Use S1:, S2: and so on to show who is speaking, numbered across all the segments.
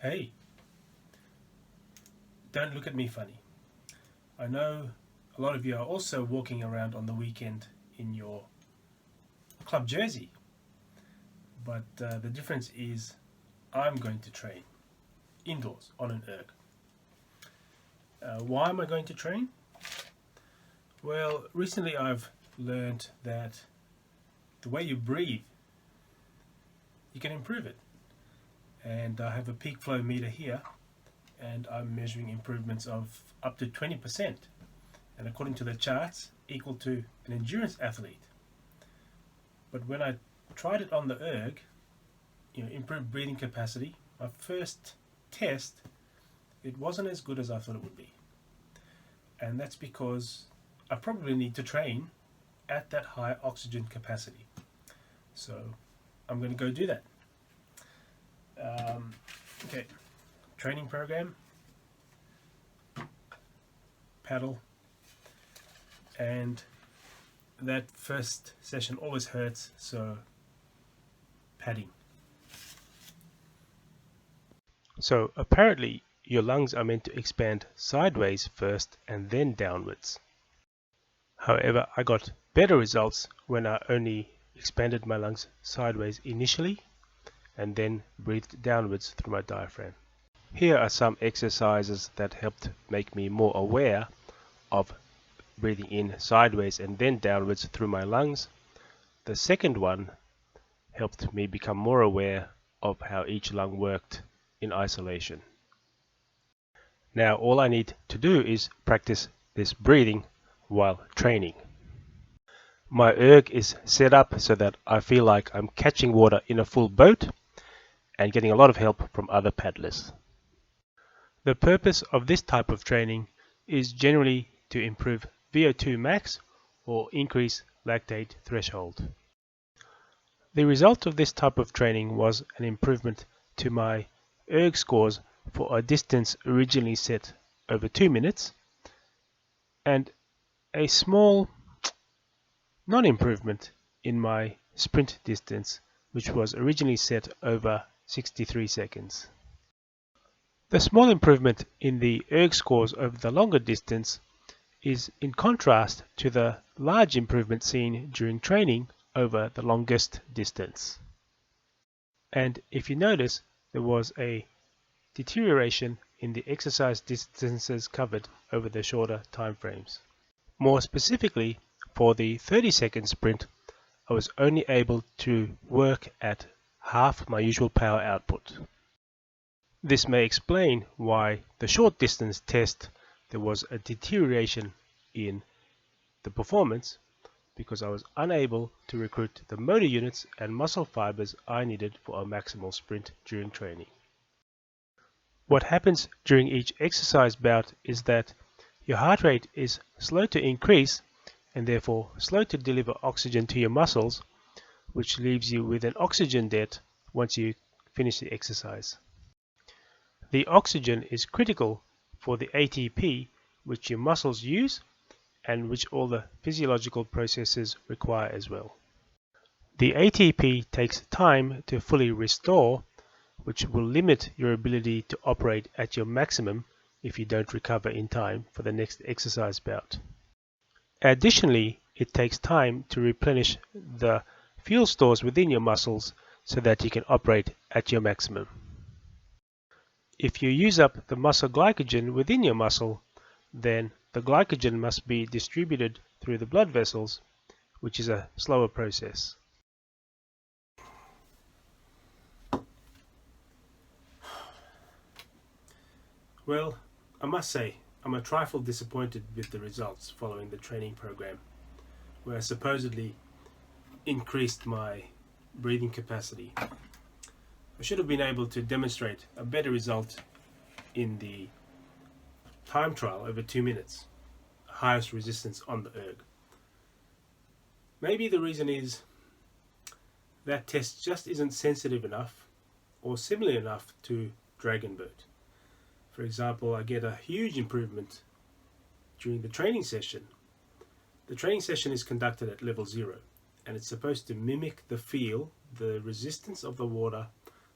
S1: Hey, don't look at me funny. I know a lot of you are also walking around on the weekend in your club jersey, but the difference is I'm going to train indoors on an erg. Why am I going to train? Well, recently I've learned that the way you breathe, you can improve it. And I have a peak flow meter here, and I'm measuring improvements of up to 20%, and according to the charts, equal to an endurance athlete. But when I tried it on the erg, improved breathing capacity, my first test, it wasn't as good as I thought it would be. And that's because I probably need to train at that high oxygen capacity. So I'm going to go do that. Okay, training program, paddle, and that first session always hurts, so padding.
S2: So apparently your lungs are meant to expand sideways first and then downwards. However, I got better results when I only expanded my lungs sideways initially and then breathed downwards through my diaphragm. Here are some exercises that helped make me more aware of breathing in sideways and then downwards through my lungs. The second one helped me become more aware of how each lung worked in isolation. Now all I need to do is practice this breathing while training. My erg is set up so that I feel like I'm catching water in a full boat and getting a lot of help from other paddlers. The purpose of this type of training is generally to improve VO2 max or increase lactate threshold. The result of this type of training was an improvement to my erg scores for a distance originally set over 2 minutes and a small non-improvement in my sprint distance, which was originally set over 63 seconds. The small improvement in the erg scores over the longer distance is in contrast to the large improvement seen during training over the longest distance. And if you notice, there was a deterioration in the exercise distances covered over the shorter time frames. More specifically, for the 30-second sprint, I was only able to work at half my usual power output. This may explain why the short distance test there was a deterioration in the performance, because I was unable to recruit the motor units and muscle fibers I needed for a maximal sprint during training. What happens during each exercise bout is that your heart rate is slow to increase and therefore slow to deliver oxygen to your muscles, which leaves you with an oxygen debt once you finish the exercise. The oxygen is critical for the ATP which your muscles use and which all the physiological processes require as well. The ATP takes time to fully restore, which will limit your ability to operate at your maximum if you don't recover in time for the next exercise bout. Additionally, it takes time to replenish the fuel stores within your muscles so that you can operate at your maximum. If you use up the muscle glycogen within your muscle, then the glycogen must be distributed through the blood vessels, which is a slower process.
S1: Well, I must say, I'm a trifle disappointed with the results following the training program, where I supposedly increased my breathing capacity. I should have been able to demonstrate a better result in the time trial over 2 minutes, highest resistance on the erg. Maybe the reason is that test just isn't sensitive enough or similar enough to Dragonbird. For example, I get a huge improvement during the training session. The training session is conducted at level 0 and it's supposed to mimic the feel, the resistance of the water,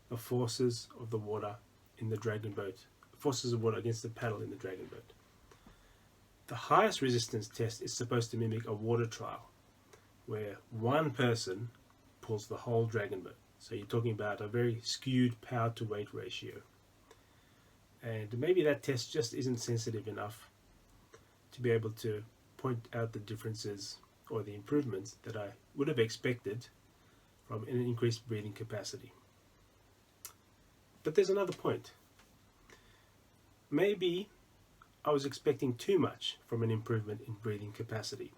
S1: the forces of the water in the dragon boat, forces of water against the paddle in the dragon boat. The highest resistance test is supposed to mimic a water trial, where one person pulls the whole dragon boat. So you're talking about a very skewed power to weight ratio. And maybe that test just isn't sensitive enough to be able to point out the differences or the improvements that I would have expected from an increased breathing capacity. But there's another point. Maybe I was expecting too much from an improvement in breathing capacity.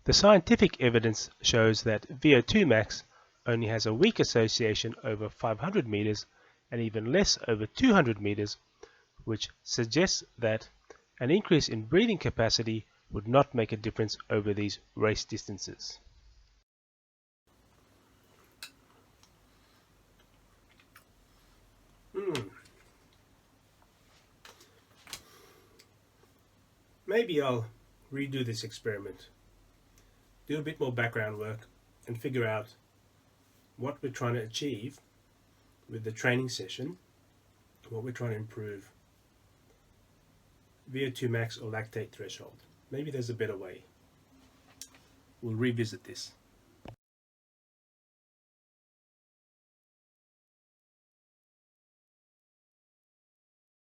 S2: The scientific evidence shows that VO2 max only has a weak association over 500 meters and even less over 200 meters, which suggests that an increase in breathing capacity would not make a difference over these race distances.
S1: Maybe I'll redo this experiment, do a bit more background work, and figure out what we're trying to achieve with the training session, what we're trying to improve, VO2 max or lactate threshold. Maybe there's a better way. We'll revisit this.